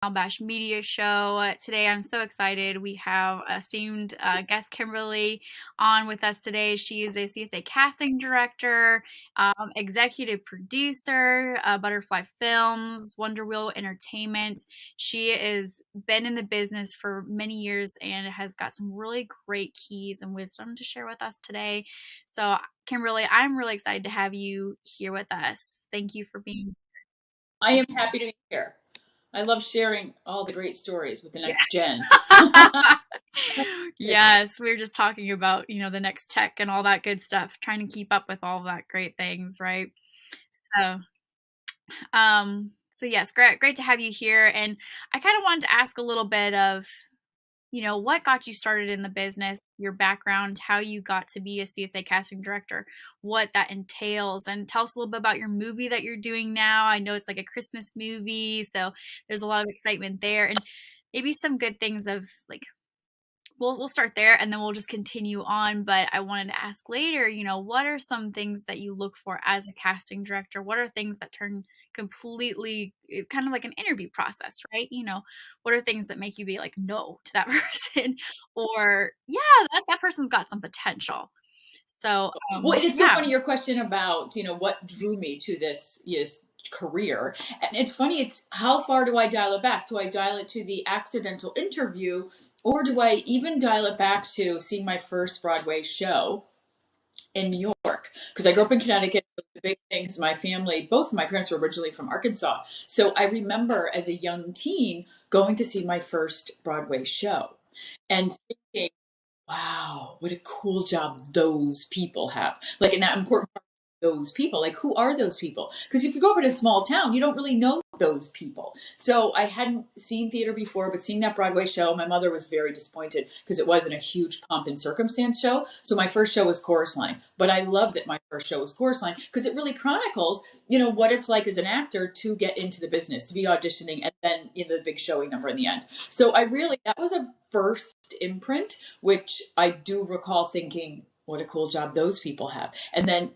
Malibash Media Show. Today, I'm so excited. We have esteemed guest Kimberly on with us today. She is a CSA casting director, executive producer, Butterfly Films, Wonder Wheel Entertainment. She has been in the business for many years and has got some really great keys and wisdom to share with us today. So, Kimberly, I'm really excited to have you here with us. Thank you for being I am happy to be here. I love sharing all the great stories with the here. next gen. Yes, we were just talking about, the next tech and all that good stuff, trying to keep up with all that great things, right? So, so yes, great to have you here. And I kind of wanted to ask a little bit of, what got you started in the business, your background, how you got to be a CSA casting director, what that entails, and tell us a little bit about your movie that you're doing now. I know it's like a Christmas movie, so there's a lot of excitement there, and maybe some good things of like we'll start there and then we'll just continue on. But I wanted to ask later, what are some things that you look for as a casting director? What are things that turn completely, it's kind of like an interview process, right? What are things that make you be like no to that person, or yeah, that person's got some potential. So Well, it is so yeah. funny your question about what drew me to this career, and it's funny. It's how far do I dial it back? Do I dial it to the accidental interview, or do I even dial it back to seeing my first Broadway show in New York? Because I grew up in Connecticut. So the big things, my family, both of my parents were originally from Arkansas. So I remember as a young teen going to see my first Broadway show and thinking, wow, what a cool job those people have. Like, an important part of those people. Like, who are those people? Because if you go over to a small town, you don't really know those people. So I hadn't seen theater before, but seeing that Broadway show, my mother was very disappointed because it wasn't a huge pomp and circumstance show. So my first show was Chorus Line. But I loved that my first show was Chorus Line because it really chronicles, what it's like as an actor to get into the business, to be auditioning, and then the big showing number in the end. So that was a first imprint, which I do recall thinking, what a cool job those people have. And then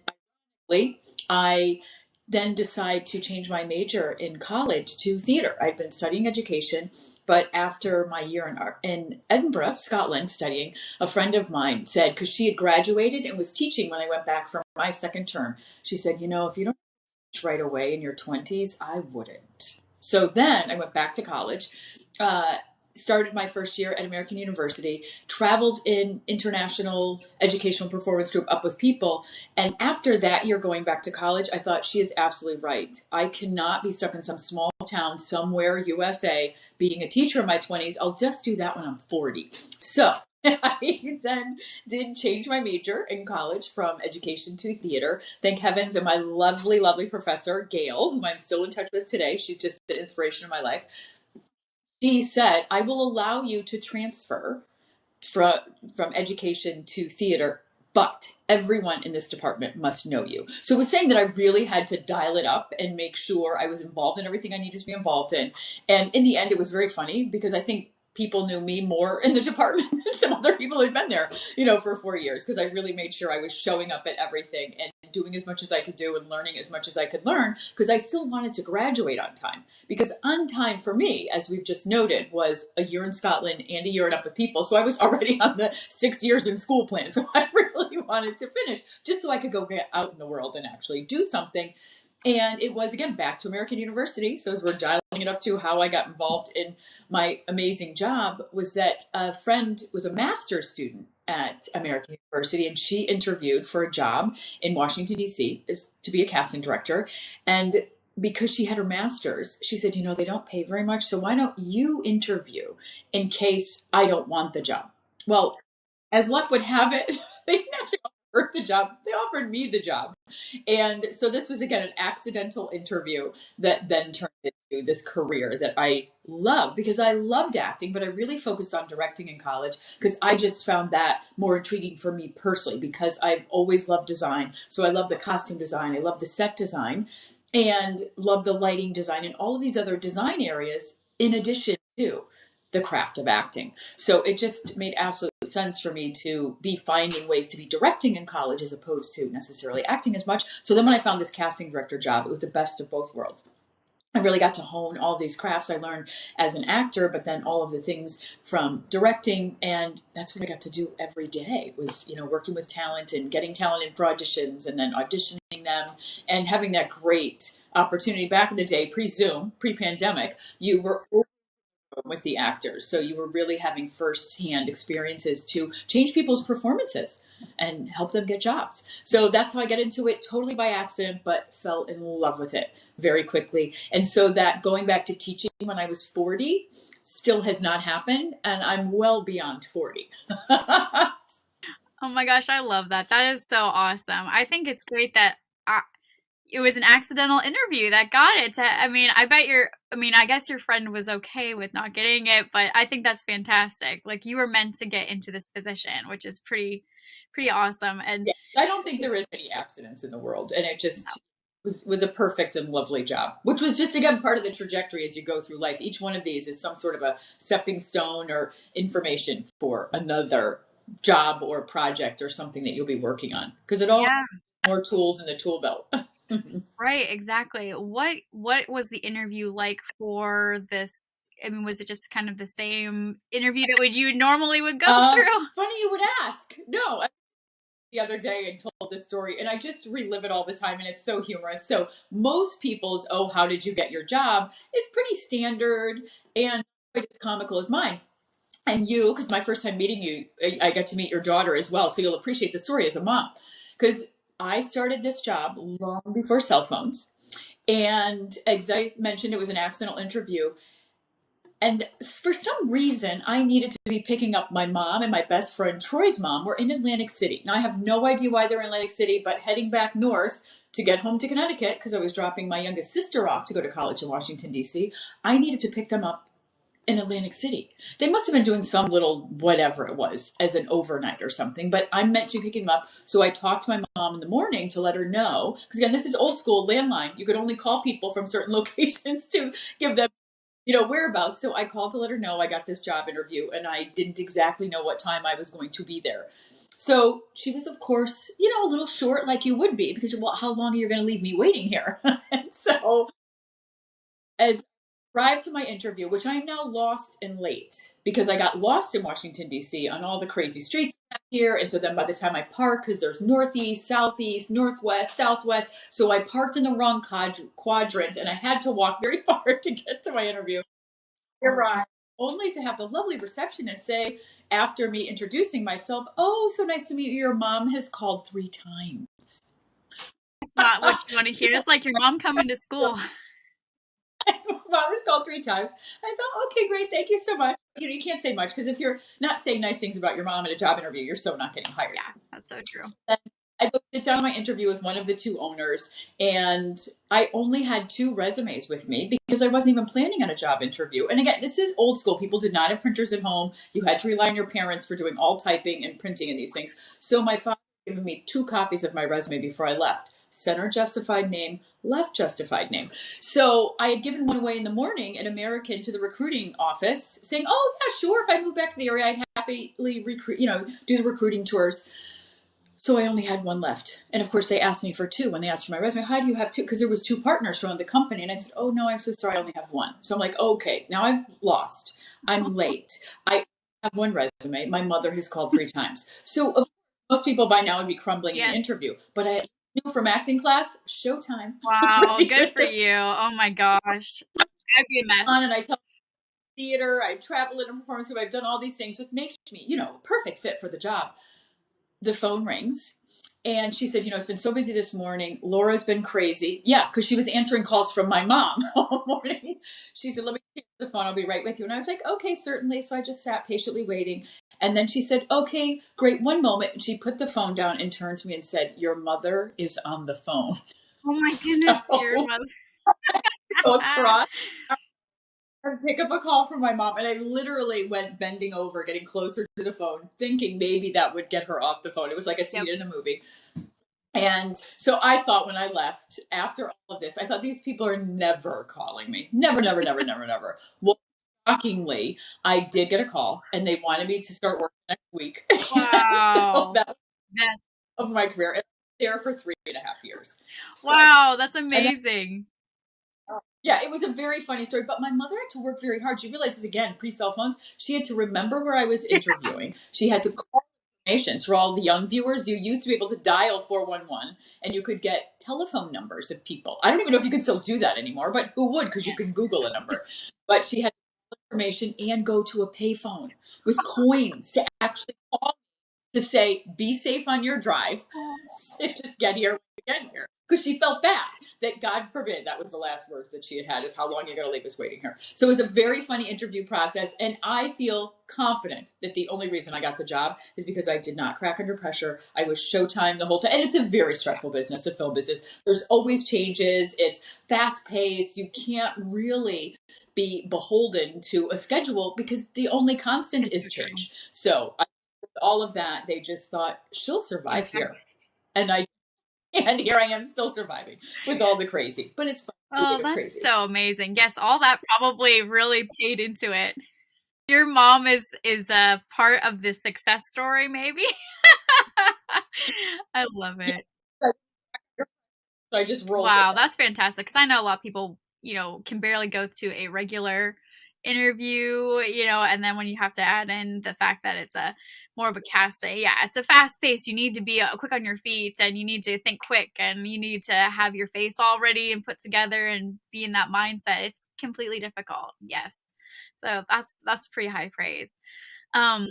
I then decide to change my major in college to theater. I'd been studying education, but after my year in Edinburgh, Scotland, studying, a friend of mine said, because she had graduated and was teaching when I went back for my second term, she said, if you don't teach right away in your 20s, I wouldn't. So then I went back to college. Started my first year at American University, traveled in international educational performance group Up With People. And after that year going back to college, I thought she is absolutely right. I cannot be stuck in some small town somewhere, USA, being a teacher in my 20s. I'll just do that when I'm 40. So I then did change my major in college from education to theater. Thank heavens, and my lovely, lovely professor, Gail, whom I'm still in touch with today, she's just an inspiration in my life. She said, I will allow you to transfer from education to theater, but everyone in this department must know you. So it was saying that I really had to dial it up and make sure I was involved in everything I needed to be involved in. And in the end, it was very funny because I think people knew me more in the department than some other people who'd been there, for 4 years, because I really made sure I was showing up at everything and doing as much as I could do and learning as much as I could learn, because I still wanted to graduate on time. Because on time for me, as we've just noted, was a year in Scotland and a year in Up With People. So I was already on the 6 years in school plan. So I really wanted to finish just so I could go get out in the world and actually do something. And it was, again, back to American University. So as we're dialing it up to how I got involved in my amazing job, was that a friend was a master's student at American University, and she interviewed for a job in Washington, D.C. to be a casting director. And because she had her master's, she said, they don't pay very much, so why don't you interview in case I don't want the job? Well, as luck would have it, they didn't actually offer the job. They offered me the job. And so this was, again, an accidental interview that then turned into this career that I love, because I loved acting, but I really focused on directing in college because I just found that more intriguing for me personally, because I've always loved design. So I love the costume design, I love the set design, and love the lighting design and all of these other design areas in addition to the craft of acting. So it just made absolute sense for me to be finding ways to be directing in college as opposed to necessarily acting as much. So then when I found this casting director job, it was the best of both worlds. I really got to hone all these crafts I learned as an actor, but then all of the things from directing, and that's what I got to do every day was, working with talent and getting talent in for auditions and then auditioning them and having that great opportunity back in the day, pre-Zoom, pre-pandemic, you were with the actors. So you were really having firsthand experiences to change people's performances and help them get jobs. So that's how I got into it, totally by accident, but fell in love with it very quickly. And so that going back to teaching when I was 40 still has not happened. And I'm well beyond 40. Oh my gosh, I love that. That is so awesome. I think it's great that it was an accidental interview that got it. I mean, I guess your friend was okay with not getting it, but I think that's fantastic. Like you were meant to get into this position, which is pretty awesome. And Yeah, I don't think there is any accidents in the world. And it just was a perfect and lovely job, which was just, again, part of the trajectory as you go through life. Each one of these is some sort of a stepping stone or information for another job or project or something that you'll be working on. Because it all yeah, has more tools in the tool belt. right, exactly. What was the interview like for this? I mean, was it just kind of the same interview that would you normally would go through? Funny you would ask. No, the other day and told this story, and I just relive it all the time, and it's so humorous. So most people's "Oh, how did you get your job?" is pretty standard and quite as comical as mine. And you, because my first time meeting you, I got to meet your daughter as well, so you'll appreciate the story as a mom. Because I started this job long before cell phones, and as I mentioned, it was an accidental interview. And for some reason, I needed to be picking up my mom and my best friend Troy's mom were in Atlantic City. Now, I have no idea why they're in Atlantic City, but heading back north to get home to Connecticut, because I was dropping my youngest sister off to go to college in Washington, D.C., I needed to pick them up in Atlantic City. They must have been doing some little whatever it was as an overnight or something, but I'm meant to be picking them up. So I talked to my mom in the morning to let her know, because again, this is old school landline. You could only call people from certain locations to give them whereabouts. So I called to let her know I got this job interview and I didn't exactly know what time I was going to be there. So she was, of course, a little short like you would be because, well, how long are you going to leave me waiting here? And so as I arrived to my interview, which I am now lost and late because I got lost in Washington, D.C. on all the crazy streets here. And so then by the time I park, because there's northeast, southeast, northwest, southwest. So I parked in the wrong quadrant and I had to walk very far to get to my interview. Arrived, only to have the lovely receptionist say, after me introducing myself, "Oh, so nice to meet you. Your mom has called 3 times." Not what you want to hear. It's like your mom coming to school. Mom has called 3 times. I thought, okay, great, thank you so much. You can't say much because if you're not saying nice things about your mom in a job interview, you're so not getting hired. Yeah, that's so true. Then I go sit down on my interview with one of the two owners, and I only had 2 resumes with me because I wasn't even planning on a job interview. And again, this is old school. People did not have printers at home. You had to rely on your parents for doing all typing and printing and these things. So my father gave me 2 copies of my resume before I left. Center justified name, left justified name. So I had given one away in the morning, an American, to the recruiting office saying, "Oh, yeah, sure. If I move back to the area, I'd happily recruit, do the recruiting tours." So I only had one left. And of course, they asked me for 2 when they asked for my resume. "How do you have 2?" Because there was 2 partners from the company. And I said, "Oh, no, I'm so sorry. I only have one." So I'm like, okay, now I've lost. I'm late. I have one resume. My mother has called 3 times. So of course, most people by now would be crumbling in Yes. an interview. But I knew from acting class, showtime. Wow, good for you. Oh my gosh. I'd be a mess. And I tell theater, I travel in a performance group, I've done all these things, which makes me, perfect fit for the job. The phone rings and she said, "It's been so busy this morning. Laura's been crazy." Yeah, because she was answering calls from my mom all morning. She said, "Let me take the phone. I'll be right with you." And I was like, "Okay, certainly." So I just sat patiently waiting. And then she said, "Okay, great. One moment." And she put the phone down and turned to me and said, "Your mother is on the phone." Oh my goodness, your So mother. go across and pick up a call from my mom. And I literally went bending over, getting closer to the phone, thinking maybe that would get her off the phone. It was like a scene Yep. in a movie. And so I thought when I left, after all of this, I thought these people are never calling me. Never, never, never, never, never. Well, shockingly, I did get a call and they wanted me to start working next week. And so Wow. that was That's of my career. And I was there for 3.5 years. So, wow, that's and then amazing. Yeah, it was a very funny story. But my mother had to work very hard. She realizes, again, pre cell phones, she had to remember where I was interviewing. She had to call information. For all the young viewers, you used to be able to dial 411 and you could get telephone numbers of people. I don't even know if you can still do that anymore, but who would? Because you can Google a number. But she had information and go to a payphone with coins to actually call to say, be safe on your drive. Just get here when you get here. Because she felt bad that, God forbid, that was the last words that she had had, is how long you're going to leave us waiting here. So it was a very funny interview process. And I feel confident that the only reason I got the job is because I did not crack under pressure. I was Showtime the whole time. And it's a very stressful business, the film business. There's always changes. It's fast paced. You can't really be beholden to a schedule because the only constant It's is so true. change. So all of that, they just thought she'll survive Okay. here, and I and here I am still surviving with all the crazy. But it's fun. A little Oh, bit that's crazy. so amazing. Yes, all that probably really paid into it. Your mom is a part of the success story, maybe? I love Yeah, it. so I just rolled with Wow, it. that's fantastic. Because I know a lot of people, can barely go to a regular interview, and then when you have to add in the fact that it's a more of a yeah, it's a fast pace. You need to be quick on your feet and you need to think quick and you need to have your face all ready and put together and be in that mindset. It's completely difficult. Yes. So that's pretty high praise. Um,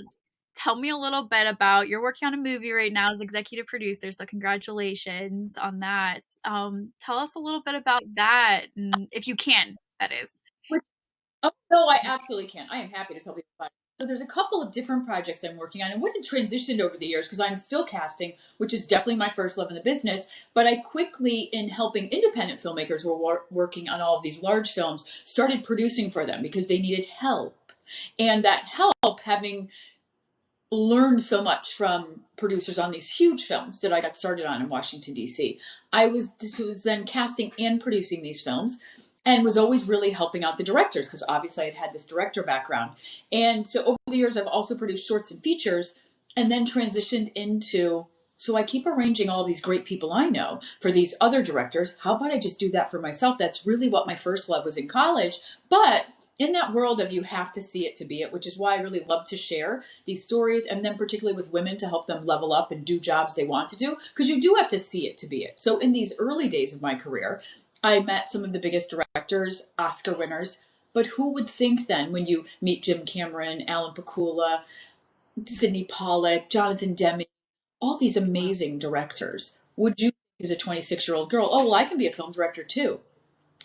Tell me a little bit about you're working on a movie right now as executive producer, so congratulations on that. Tell us a little bit about that, and if you can, that is. Oh no, I absolutely can. I am happy to tell people about it. So there's a couple of different projects I'm working on, and what had transitioned over the years because I'm still casting, which is definitely my first love in the business. But I quickly, in helping independent filmmakers who were working on all of these large films, started producing for them because they needed help. And that help, having learned so much from producers on these huge films that I got started on in Washington, D.C. I was then casting and producing these films and was always really helping out the directors because obviously I'd had this director background. And so over the years, I've also produced shorts and features and then transitioned into. So I keep arranging all these great people I know for these other directors. How about I just do that for myself? That's really what my first love was in college. But in that world of you have to see it to be it, which is why I really love to share these stories, and then particularly with women to help them level up and do jobs they want to do, because you do have to see it to be it. So in these early days of my career, I met some of the biggest directors, Oscar winners, but who would think then when you meet Jim Cameron, Alan Pakula, Sidney Pollack, Jonathan Demme, all these Wow. amazing directors, would you, as a 26-year-old girl, oh, well, I can be a film director too?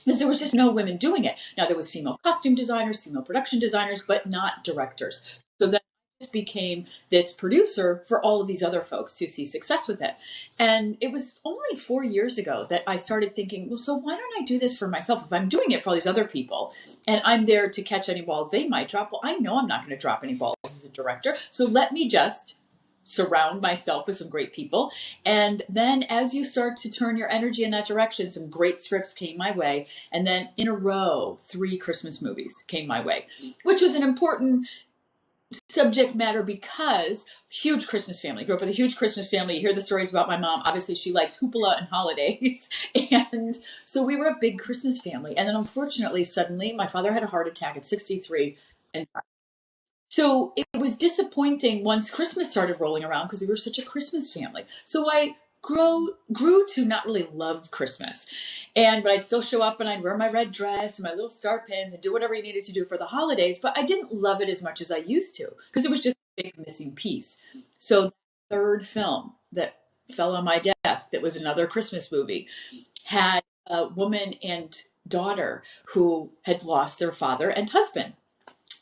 Because there was just no women doing it. Now there was female costume designers, female production designers, but not directors. So then I just became this producer for all of these other folks to see success with it. And it was only 4 years ago that I started thinking, well, so why don't I do this for myself? If I'm doing it for all these other people and I'm there to catch any balls they might drop, well, I know I'm not going to drop any balls as a director. So let me just surround myself with some great people. And then as you start to turn your energy in that direction, some great scripts came my way. And then in a row, 3 Christmas movies came my way, which was an important subject matter because huge Christmas family. Grew up with a huge Christmas family. You hear the stories about my mom. Obviously, she likes hoopla and holidays. And so we were a big Christmas family. And then unfortunately, suddenly, my father had a heart attack at 63 and so it was disappointing once Christmas started rolling around because we were such a Christmas family. So I grew to not really love Christmas. But I'd still show up and I'd wear my red dress and my little star pins and do whatever you needed to do for the holidays, but I didn't love it as much as I used to because it was just a big missing piece. So the third film that fell on my desk that was another Christmas movie had a woman and daughter who had lost their father and husband.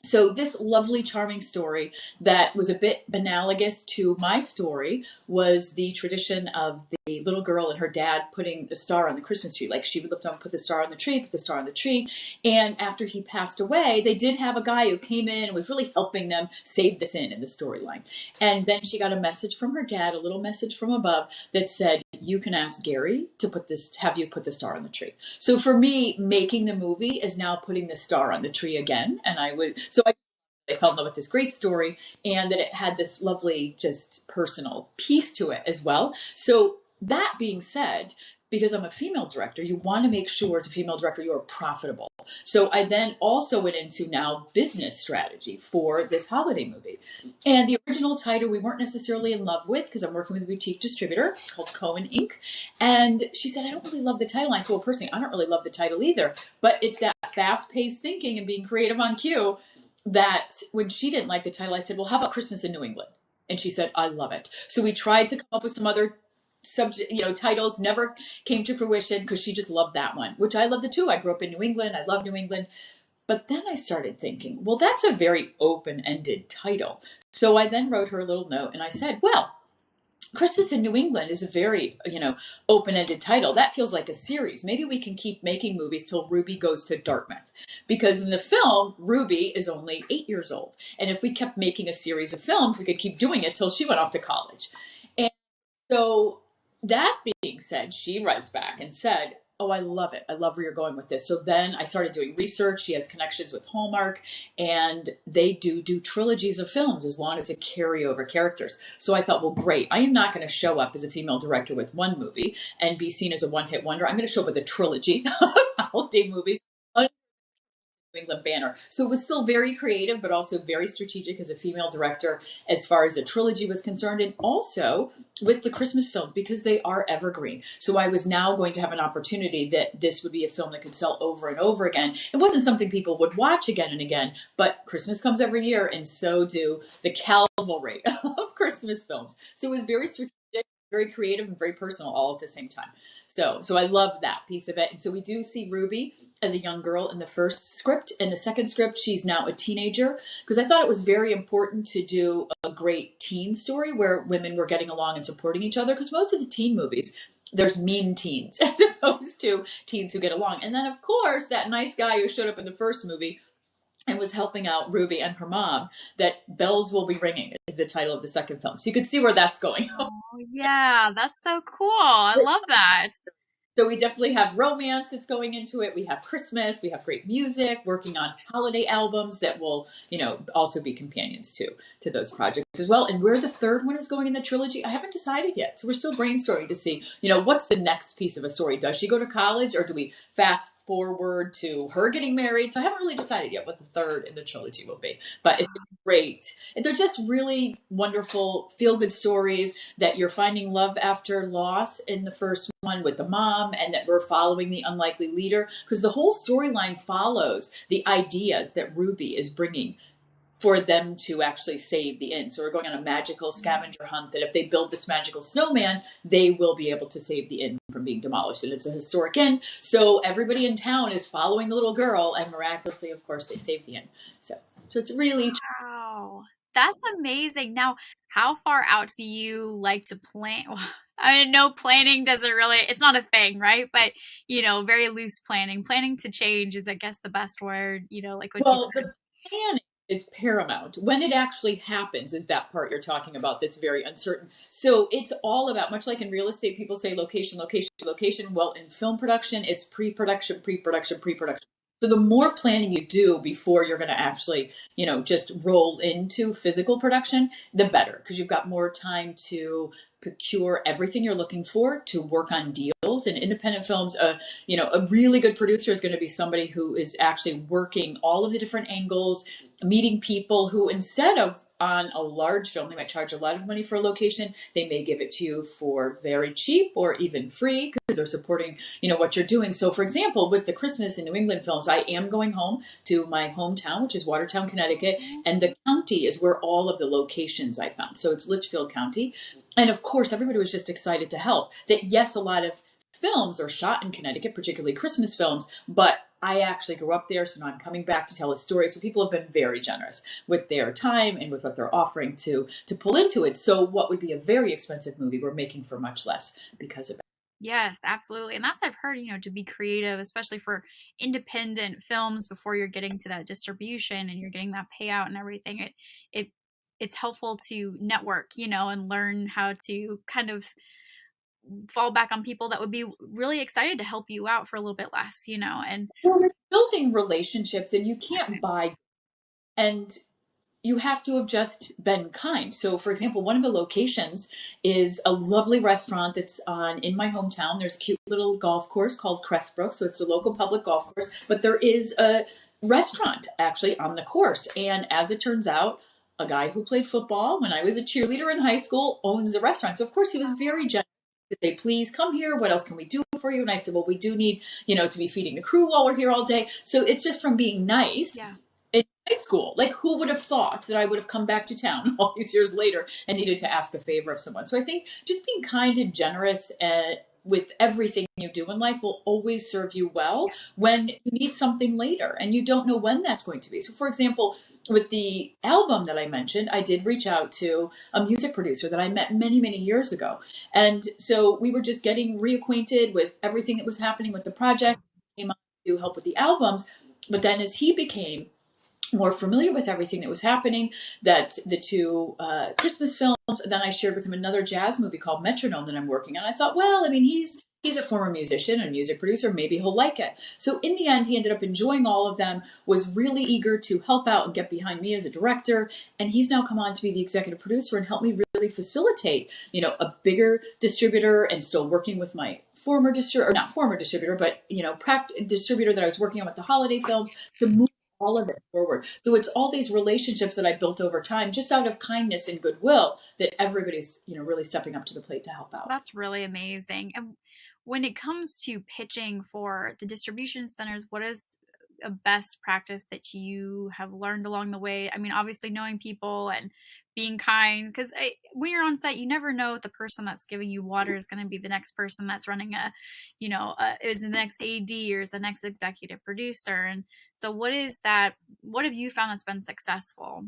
So this lovely, charming story that was a bit analogous to my story was the tradition of the little girl and her dad putting the star on the Christmas tree. Like she would look down, put the star on the tree, put the star on the tree. And after he passed away, they did have a guy who came in and was really helping them save this in the storyline. And then she got a message from her dad, a little message from above that said, you can ask Gary to have you put the star on the tree. So for me, making the movie is now putting the star on the tree again. And I fell in love with this great story and that it had this lovely, just personal piece to it as well. So that being said, because I'm a female director, you want to make sure as a female director you're profitable. So I then also went into now business strategy for this holiday movie. And the original title we weren't necessarily in love with because I'm working with a boutique distributor called Cohen Inc. And she said, I don't really love the title. And I said, well, personally, I don't really love the title either. But it's that fast paced thinking and being creative on cue that when she didn't like the title, I said, well, how about Christmas in New England? And she said, I love it. So we tried to come up with some other subject, titles, never came to fruition because she just loved that one, which I loved it too. I grew up in New England. I love New England. But then I started thinking, well, that's a very open ended title. So I then wrote her a little note and I said, well, Christmas in New England is a very, open-ended title. That feels like a series. Maybe we can keep making movies till Ruby goes to Dartmouth. Because in the film, Ruby is only 8 years old. And if we kept making a series of films, we could keep doing it till she went off to college. And so that being said, she writes back and said, oh, I love it. I love where you're going with this. So then I started doing research. She has connections with Hallmark, and they do trilogies of films as long as it carry over characters. So I thought, well, great. I am not going to show up as a female director with one movie and be seen as a one-hit wonder. I'm going to show up with a trilogy of holiday movies England banner. So it was still very creative, but also very strategic as a female director as far as a trilogy was concerned, and also with the Christmas films because they are evergreen. So I was now going to have an opportunity that this would be a film that could sell over and over again. It wasn't something people would watch again and again, but Christmas comes every year, and so do the cavalry of Christmas films. So it was very strategic, very creative, and very personal all at the same time. So I love that piece of it. And so we do see Ruby as a young girl in the first script. In the second script, she's now a teenager because I thought it was very important to do a great teen story where women were getting along and supporting each other because most of the teen movies, there's mean teens as opposed to teens who get along. And then, of course, that nice guy who showed up in the first movie and was helping out Ruby and her mom, that Bells Will Be Ringing is the title of the second film. So you can see where that's going. Oh, yeah, that's so cool. I love that. So we definitely have romance that's going into it. We have Christmas. We have great music. Working on holiday albums that will, also be companions to those projects as well. And where the third one is going in the trilogy, I haven't decided yet. So we're still brainstorming to see, what's the next piece of a story. Does she go to college, or do we fast forward to her getting married? So I haven't really decided yet what the third in the trilogy will be. But it's great. And they're just really wonderful, feel-good stories that you're finding love after loss in the first one with the mom, and that we're following the unlikely leader because the whole storyline follows the ideas that Ruby is bringing for them to actually save the inn. So we're going on a magical scavenger hunt that if they build this magical snowman, they will be able to save the inn from being demolished. And it's a historic inn. So everybody in town is following the little girl, and miraculously, of course, they save the inn. So it's really. Wow, that's amazing. Now, how far out do you like to plan? I know planning doesn't really, it's not a thing, right? But, very loose planning. Planning to change is, I guess, the best word, like what you Well, said. the planning is paramount. When it actually happens is that part you're talking about that's very uncertain. So it's all about, much like in real estate, people say location, location, location. Well, in film production, it's pre-production, pre-production, pre-production. So the more planning you do before you're going to actually, just roll into physical production, the better, because you've got more time to procure everything you're looking for, to work on deals. And independent films, a really good producer is going to be somebody who is actually working all of the different angles, meeting people who, instead of on a large film, they might charge a lot of money for a location. They may give it to you for very cheap or even free because they're supporting, what you're doing. So, for example, with the Christmas in New England films, I am going home to my hometown, which is Watertown, Connecticut, and the county is where all of the locations I found. So it's Litchfield County. And of course, everybody was just excited to help. That, yes, a lot of films are shot in Connecticut, particularly Christmas films, but I actually grew up there, so now I'm coming back to tell a story. So people have been very generous with their time and with what they're offering to pull into it. So what would be a very expensive movie, we're making for much less because of it. Yes, absolutely. And that's I've heard, to be creative, especially for independent films before you're getting to that distribution and you're getting that payout and everything. It it's helpful to network, and learn how to kind of fall back on people that would be really excited to help you out for a little bit less, and Well, it's building relationships, and you can't buy. And you have to have just been kind. So, for example, one of the locations is a lovely restaurant that's on in my hometown. There's a cute little golf course called Crestbrook, so it's a local public golf course. But there is a restaurant actually on the course, and as it turns out, a guy who played football when I was a cheerleader in high school owns the restaurant. So, of course, he was very generous to say, "Please come here. What else can we do for you?" And I said, "Well, we do need, to be feeding the crew while we're here all day." So it's just from being nice Yeah. in high school. Like, who would have thought that I would have come back to town all these years later and needed to ask a favor of someone? So I think just being kind and generous with everything you do in life will always serve you well when you need something later and you don't know when that's going to be. So, for example, with the album that I mentioned, I did reach out to a music producer that I met many, many years ago. And so we were just getting reacquainted with everything that was happening with the project, came on to help with the albums. But then as he became more familiar with everything that was happening, that the two Christmas films, and then I shared with him another jazz movie called Metronome that I'm working on. I thought, well, I mean, he's a former musician and music producer. Maybe he'll like it. So in the end, he ended up enjoying all of them, was really eager to help out and get behind me as a director. And he's now come on to be the executive producer and help me really facilitate, a bigger distributor and still working with my former distributor, or not former distributor, but, distributor that I was working on with the holiday films to move all of it forward. So it's all these relationships that I built over time, just out of kindness and goodwill, that everybody's, really stepping up to the plate to help out. That's really amazing. And when it comes to pitching for the distribution centers, what is a best practice that you have learned along the way? I mean, obviously knowing people and being kind, because when you're on set, you never know if the person that's giving you water is going to be the next person that's running is the next AD or is the next executive producer. And so, what is that? What have you found that's been successful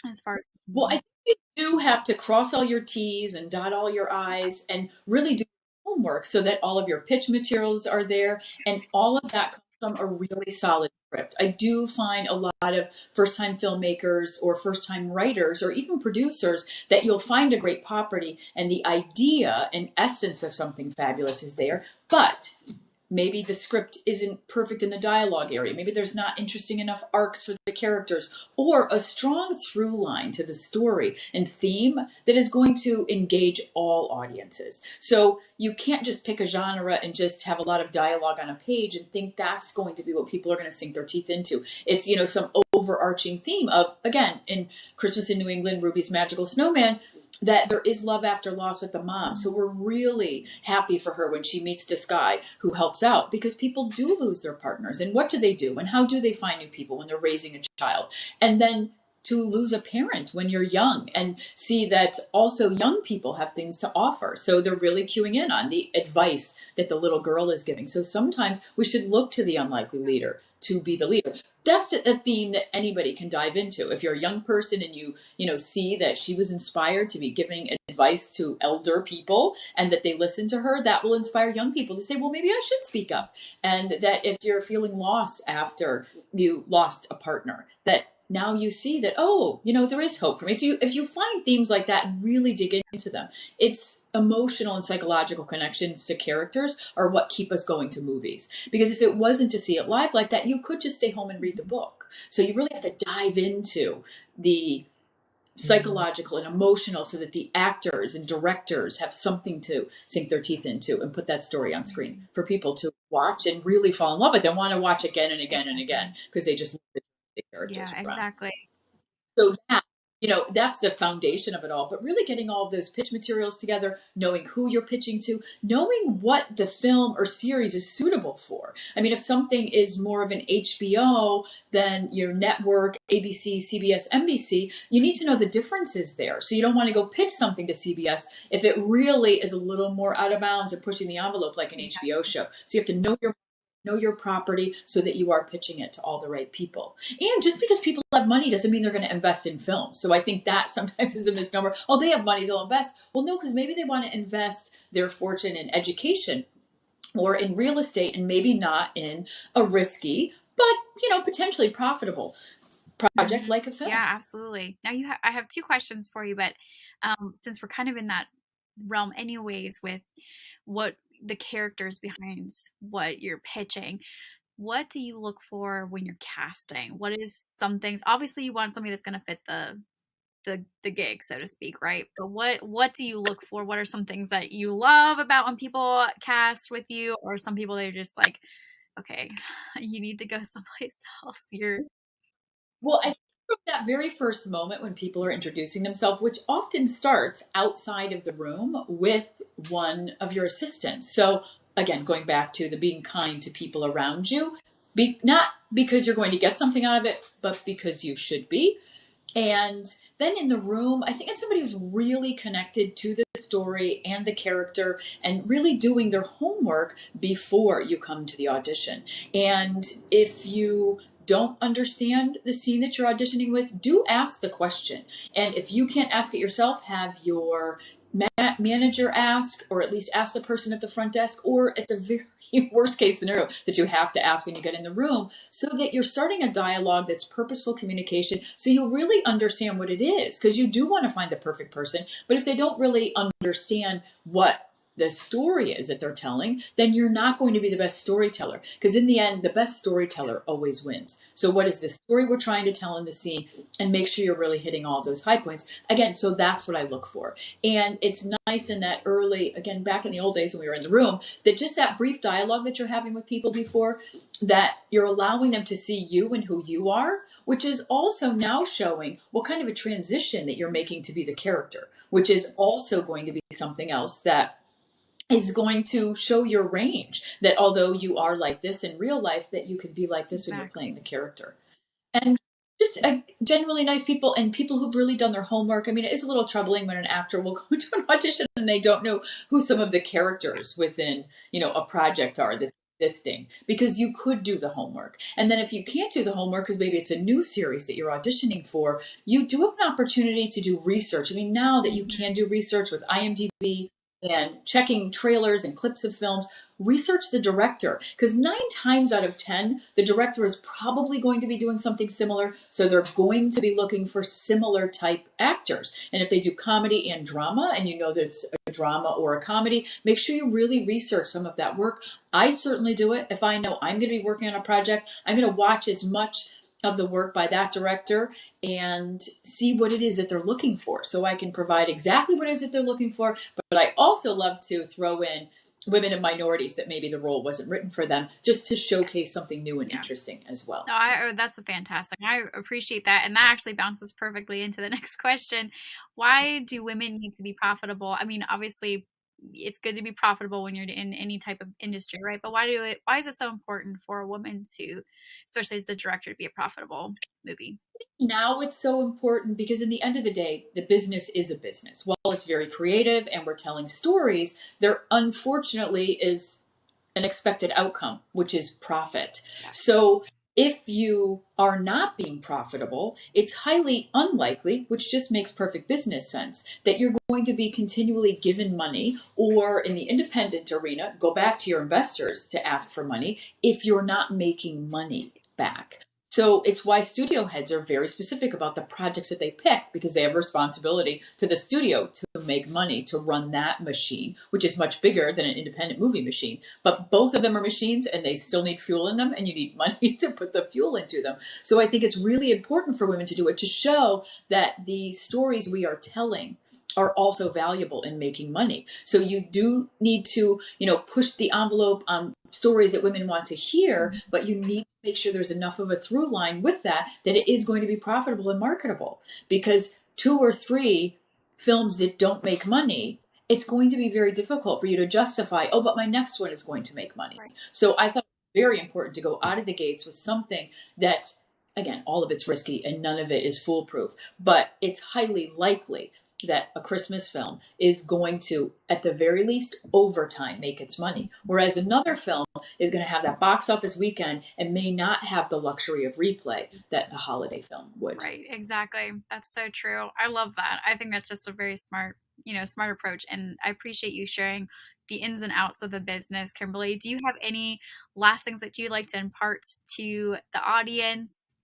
as far as? Well, I think you do have to cross all your T's and dot all your I's and really do homework so that all of your pitch materials are there, and all of that comes from a really solid script. I do find a lot of first time filmmakers or first time writers or even producers that you'll find a great property and the idea and essence of something fabulous is there, but maybe the script isn't perfect in the dialogue area. Maybe there's not interesting enough arcs for the characters or a strong through line to the story and theme that is going to engage all audiences. So you can't just pick a genre and just have a lot of dialogue on a page and think that's going to be what people are going to sink their teeth into. It's, some overarching theme of, again, in Christmas in New England, Ruby's Magical Snowman, that there is love after loss with the mom. So we're really happy for her when she meets this guy who helps out, because people do lose their partners. And what do they do? And how do they find new people when they're raising a child? And then to lose a parent when you're young and see that also young people have things to offer. So they're really queuing in on the advice that the little girl is giving. So sometimes we should look to the unlikely leader to be the leader. That's a theme that anybody can dive into. If you're a young person and you see that she was inspired to be giving advice to elder people and that they listen to her, that will inspire young people to say, well, maybe I should speak up. And that if you're feeling loss after you lost a partner, that now you see that, oh, there is hope for me. So if you find themes like that and really dig into them, it's emotional and psychological connections to characters are what keep us going to movies. Because if it wasn't to see it live like that, you could just stay home and read the book. So you really have to dive into the psychological and emotional so that the actors and directors have something to sink their teeth into and put that story on screen for people to watch and really fall in love with and want to watch again and again and again because they just love the characters Yeah, around. exactly. So that's the foundation of it all. But really getting all of those pitch materials together, knowing who you're pitching to, knowing what the film or series is suitable for. I mean, if something is more of an HBO than your network, ABC, CBS, NBC, you need to know the differences there. So you don't want to go pitch something to CBS if it really is a little more out of bounds and pushing the envelope like an HBO show. So you have to know your property so that you are pitching it to all the right people. And just because people have money doesn't mean they're going to invest in film. So I think that sometimes is a misnomer. Oh, they have money, they'll invest. Well, no, because maybe they want to invest their fortune in education or in real estate and maybe not in a risky, but potentially profitable project like a Yeah, film. absolutely. Now I have two questions for you, but since we're kind of in that realm anyways with what the characters behind what you're pitching, what do you look for when you're casting? What is some things, obviously you want somebody that's going to fit the gig, so to speak, right? But what do you look for? What are some things that you love about when people cast with you, or some people they're just like, okay, you need to go someplace else. You're Well, I think from that very first moment when people are introducing themselves, which often starts outside of the room with one of your assistants. So, again, going back to the being kind to people around you, not because you're going to get something out of it, but because you should be. And then in the room, I think it's somebody who's really connected to the story and the character and really doing their homework before you come to the audition. And if you don't understand the scene that you're auditioning with, do ask the question. And if you can't ask it yourself, have your manager ask, or at least ask the person at the front desk, or at the very worst case scenario that you have to ask when you get in the room, so that you're starting a dialogue that's purposeful communication, so you really understand what it is, because you do want to find the perfect person. But if they don't really understand what the story is that they're telling, then you're not going to be the best storyteller, because in the end the best storyteller always wins. So what is the story we're trying to tell in the scene, and make sure you're really hitting all those high points again. So that's what I look for. And it's nice in that early, again, back in the old days when we were in the room, that just that brief dialogue that you're having with people before, that you're allowing them to see you and who you are, which is also now showing what kind of a transition that you're making to be the character, which is also going to be something else that is going to show your range, that although you are like this in real life, that you could be like this when you're playing exactly. the character. And just genuinely nice people, and people who've really done their homework. I mean, it is a little troubling when an actor will go to an audition and they don't know who some of the characters within, a project are that's existing, because you could do the homework. And then if you can't do the homework because maybe it's a new series that you're auditioning for, you do have an opportunity to do research. I mean, now that you Mhm. can do research with IMDb and checking trailers and clips of films, research the director, because 9 times out of 10 the director is probably going to be doing something similar, so they're going to be looking for similar type actors. And if they do comedy and drama, and you know that it's a drama or a comedy, make sure you really research some of that work. I certainly do it. If I know I'm going to be working on a project, I'm going to watch as much of the work by that director and see what it is that they're looking for, so I can provide exactly what it is that they're looking for. But I also love to throw in women and minorities that maybe the role wasn't written for them, just to showcase something new and Yeah. interesting as well. No, that's a fantastic. I appreciate that, and that actually bounces perfectly into the next question. Why do women need to be profitable? I mean, obviously, it's good to be profitable when you're in any type of industry, right? But why is it so important for a woman to, especially as the director, to be a profitable movie? Now it's so important because in the end of the day, the business is a business. While it's very creative and we're telling stories, there unfortunately is an expected outcome, which is profit. Yeah. So if you are not being profitable, it's highly unlikely, which just makes perfect business sense, that you're going to be continually given money, or in the independent arena, go back to your investors to ask for money if you're not making money back. So it's why studio heads are very specific about the projects that they pick, because they have responsibility to the studio to make money to run that machine, which is much bigger than an independent movie machine. But both of them are machines and they still need fuel in them, and you need money to put the fuel into them. So I think it's really important for women to do it, to show that the stories we are telling are also valuable in making money. So you do need to, push the envelope on stories that women want to hear, Mhm. but you need to make sure there's enough of a through line with that, that it is going to be profitable and marketable. Because 2 or 3 films that don't make money, it's going to be very difficult for you to justify, oh, but my next one is going to make money. Right. So I thought it was very important to go out of the gates with something that, again, all of it's risky and none of it is foolproof, but it's highly likely that a Christmas film is going to, at the very least, over time, make its money. Whereas another film is going to have that box office weekend and may not have the luxury of replay that a holiday film would. Right, exactly. That's so true. I love that. I think that's just a very smart, smart approach. And I appreciate you sharing the ins and outs of the business, Kimberly. Do you have any last things that you'd like to impart to the audience?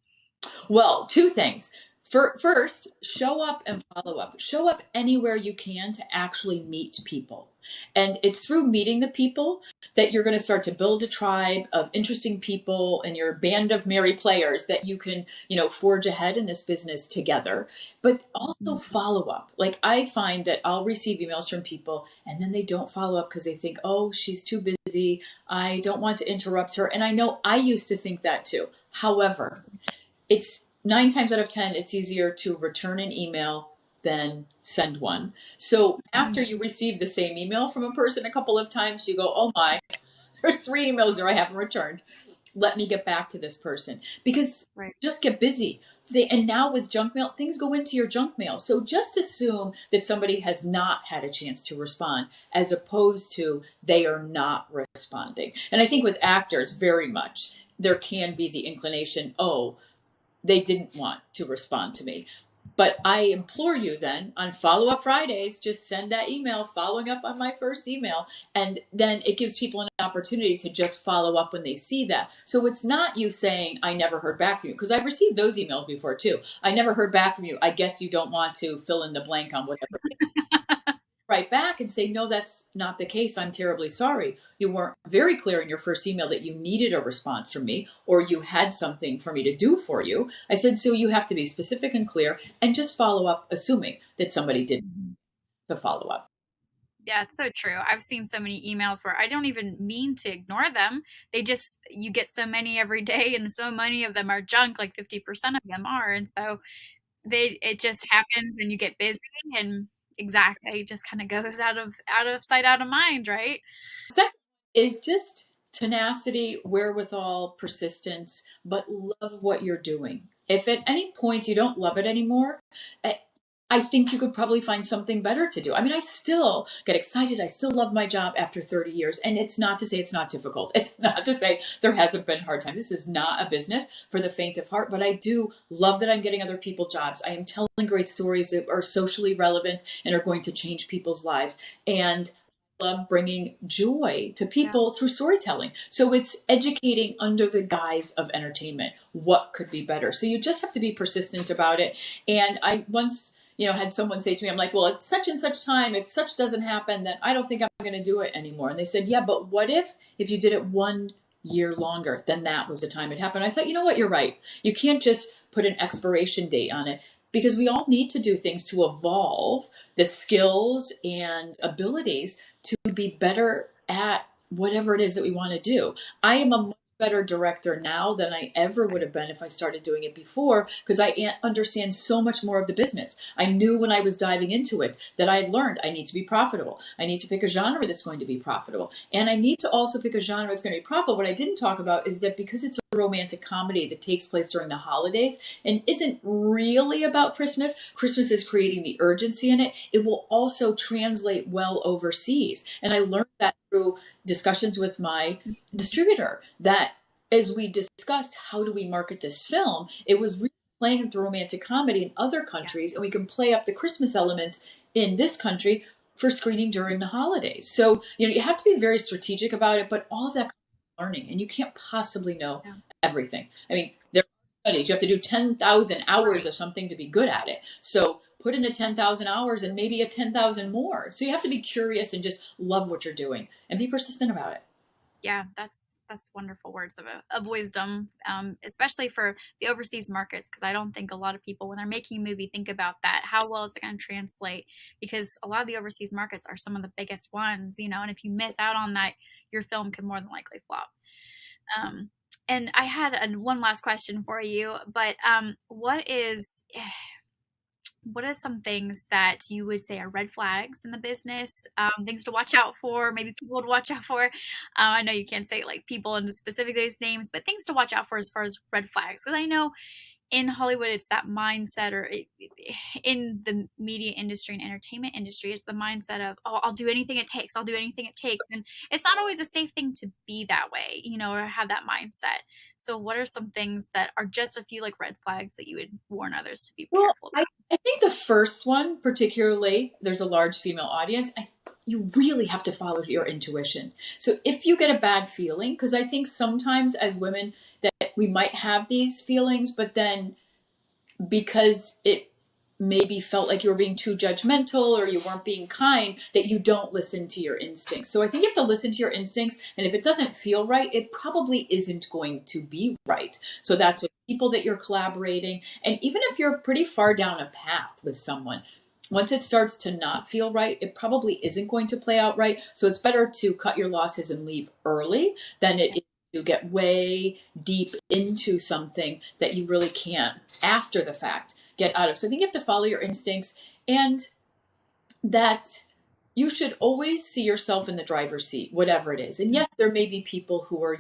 Well, 2 things. First, show up and follow up. Show up anywhere you can to actually meet people. And it's through meeting the people that you're going to start to build a tribe of interesting people and your band of merry players that you can, forge ahead in this business together. But also Mhm. follow up. Like I find that I'll receive emails from people and then they don't follow up because they think, oh, she's too busy. I don't want to interrupt her. And I know I used to think that too. However, it's 9 times out of 10, it's easier to return an email than send one. So after Mhm. you receive the same email from a person a couple of times, you go, oh my, there's 3 emails there I haven't returned. Let me get back to this person because Right. just get busy. And now with junk mail, things go into your junk mail. So just assume that somebody has not had a chance to respond as opposed to they are not responding. And I think with actors, very much, there can be the inclination, oh, they didn't want to respond to me. But I implore you then on follow up Fridays, just send that email following up on my first email. And then it gives people an opportunity to just follow up when they see that. So it's not you saying, I never heard back from you, because I've received those emails before too. I never heard back from you. I guess you don't want to fill in the blank on whatever. Right back and say, no, that's not the case. I'm terribly sorry. You weren't very clear in your first email that you needed a response from me or you had something for me to do for you. I said, so you have to be specific and clear and just follow up, assuming that somebody did Mhm. to follow up. Yeah, it's so true. I've seen so many emails where I don't even mean to ignore them. They just you get so many every day and so many of them are junk, like 50% of them are. And so it just happens and you get busy and exactly, it just kind of goes out of sight, out of mind, right? Second is just tenacity, wherewithal, persistence, but love what you're doing. If at any point you don't love it anymore, I I think you could probably find something better to do. I mean, I still get excited. I still love my job after 30 years. And it's not to say it's not difficult. It's not to say there hasn't been hard times. This is not a business for the faint of heart, but I do love that I'm getting other people jobs. I am telling great stories that are socially relevant and are going to change people's lives. And love bringing joy to Yeah. people through storytelling. So it's educating under the guise of entertainment. What could be better? So you just have to be persistent about it. And I once, had someone say to me, I'm like, well, at such and such time, if such doesn't happen, then I don't think I'm going to do it anymore. And they said, yeah, but what if you did it 1 year longer, then that was the time it happened. I thought, you know what? You're right. You can't just put an expiration date on it because we all need to do things to evolve the skills and abilities to be better at whatever it is that we want to do. I am a much better director now than I ever would have been if I started doing it before because I understand so much more of the business. I knew when I was diving into it that I had learned I need to be profitable. I need to pick a genre that's going to be profitable. And I need to also pick a genre that's going to be profitable. What I didn't talk about is that because it's a romantic comedy that takes place during the holidays and isn't really about Christmas, Christmas is creating the urgency in it. It will also translate well overseas. And I learned that through discussions with my Mhm. distributor that as we discussed how do we market this film, it was really playing the romantic comedy in other Yeah. countries, and we can play up the Christmas elements in this country for screening during the holidays. So, you have to be very strategic about it, but all of that comes with learning, and you can't possibly know Yeah. everything. I mean, there are studies, you have to do 10,000 hours Right. of something to be good at it. So put in the 10,000 hours and maybe a 10,000 more. So you have to be curious and just love what you're doing and be persistent about it. Yeah, that's wonderful words of wisdom, especially for the overseas markets, because I don't think a lot of people, when they're making a movie, think about that. How well is it going to translate? Because a lot of the overseas markets are some of the biggest ones, and if you miss out on that, your film could more than likely flop. Um, and I had one last question for you, but what are some things that you would say are red flags in the business? Things to watch out for, maybe people to watch out for. I know you can't say like people and specific those names, but things to watch out for as far as red flags. Because I know in Hollywood, it's that mindset, or in the media industry and entertainment industry, it's the mindset of, oh, I'll do anything it takes. I'll do anything it takes. And it's not always a safe thing to be that way, or have that mindset. So, what are some things that are just a few like red flags that you would warn others to be Well, careful I think the first one, particularly, there's a large female audience. You really have to follow your intuition. So if you get a bad feeling, because I think sometimes as women that we might have these feelings, but then because it maybe felt like you were being too judgmental or you weren't being kind, that you don't listen to your instincts. So I think you have to listen to your instincts, and if it doesn't feel right, it probably isn't going to be right. So that's with people that you're collaborating, and even if you're pretty far down a path with someone, once it starts to not feel right, it probably isn't going to play out right. So it's better to cut your losses and leave early than it is to get way deep into something that you really can't, after the fact, get out of. So I think you have to follow your instincts, and that you should always see yourself in the driver's seat, whatever it is. And yes, there may be people who are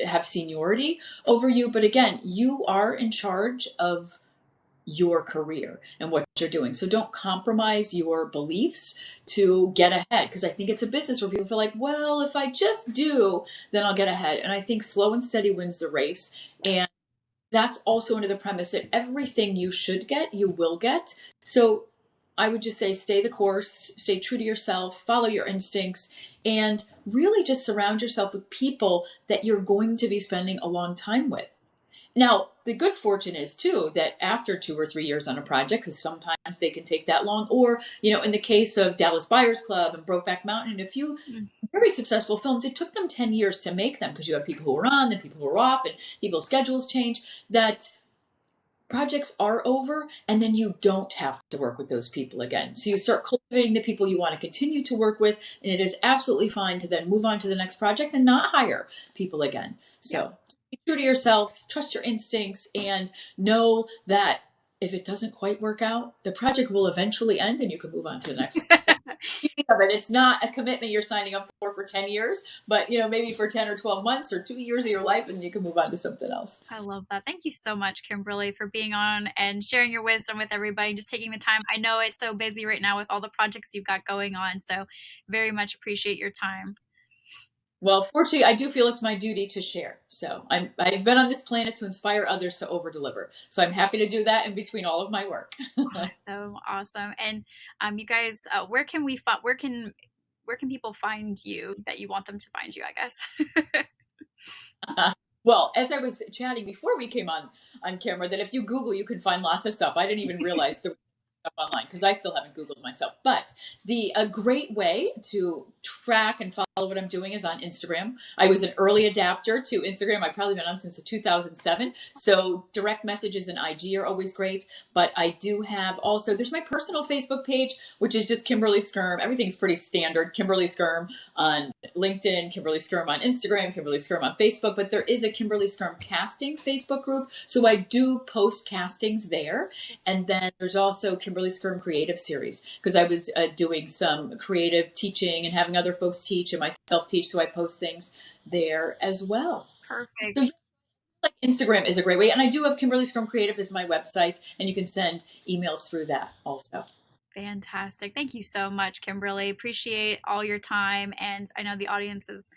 have seniority over you, but again, you are in charge of your career and what you're doing. So don't compromise your beliefs to get ahead. Because I think it's a business where people feel like, well, if I just do, then I'll get ahead. And I think slow and steady wins the race. And that's also under the premise that everything you should get, you will get. So I would just say stay the course, stay true to yourself, follow your instincts, and really just surround yourself with people that you're going to be spending a long time with. Now, the good fortune is too that after 2 or 3 years on a project, because sometimes they can take that long, or in the case of Dallas Buyers Club and Brokeback Mountain and a few very successful films, it took them 10 years to make them, because you have people who are on, then people who are off, and people's schedules change. That projects are over, and then you don't have to work with those people again. So you start cultivating the people you want to continue to work with, and it is absolutely fine to then move on to the next project and not hire people again. So be true to yourself, trust your instincts, and know that if it doesn't quite work out, the project will eventually end and you can move on to the next one. Of it. It's not a commitment you're signing up for 10 years, but maybe for 10 or 12 months or 2 years of your life, and you can move on to something else. I love that. Thank you so much, Kimberly, for being on and sharing your wisdom with everybody, just taking the time. I know it's so busy right now with all the projects you've got going on, so very much appreciate your time. Well, fortunately, I do feel it's my duty to share. So I've been on this planet to inspire others to over deliver. So I'm happy to do that in between all of my work. So awesome. And you guys, where can people find you that you want them to find you, I guess? Well, as I was chatting before we came on camera, that if you Google, you can find lots of stuff. I didn't even realize there was stuff online because I still haven't Googled myself. But a great way to track and follow what I'm doing is on Instagram. I was an early adapter to Instagram. I've probably been on since 2007. So direct messages and IG are always great. But I do have also, there's my personal Facebook page, which is just Kimberly Skyrme. Everything's pretty standard. Kimberly Skyrme on LinkedIn, Kimberly Skyrme on Instagram, Kimberly Skyrme on Facebook. But there is a Kimberly Skyrme casting Facebook group. So I do post castings there. And then there's also Kimberly Skyrme Creative Series, because I was doing some creative teaching and having other folks teach and myself teach. So I post things there as well. Perfect. So like Instagram is a great way. And I do have Kimberly Skyrme Creative is my website, and you can send emails through that also. Fantastic. Thank you so much, Kimberly. Appreciate all your time. And I know the audience is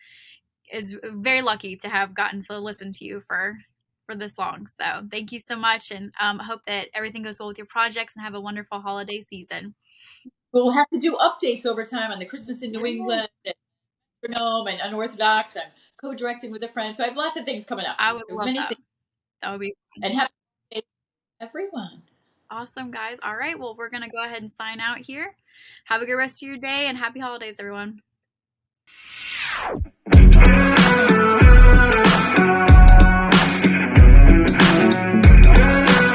very lucky to have gotten to listen to you for this long. So thank you so much. And hope that everything goes well with your projects and have a wonderful holiday season. We'll have to do updates over time on the Christmas in New England, and Gnome and Unorthodox. I'm co-directing with a friend. So I have lots of things coming up. I would love that. That would be fun. And happy holidays to everyone. Awesome, guys. All right. Well, we're going to go ahead and sign out here. Have a good rest of your day and happy holidays, everyone.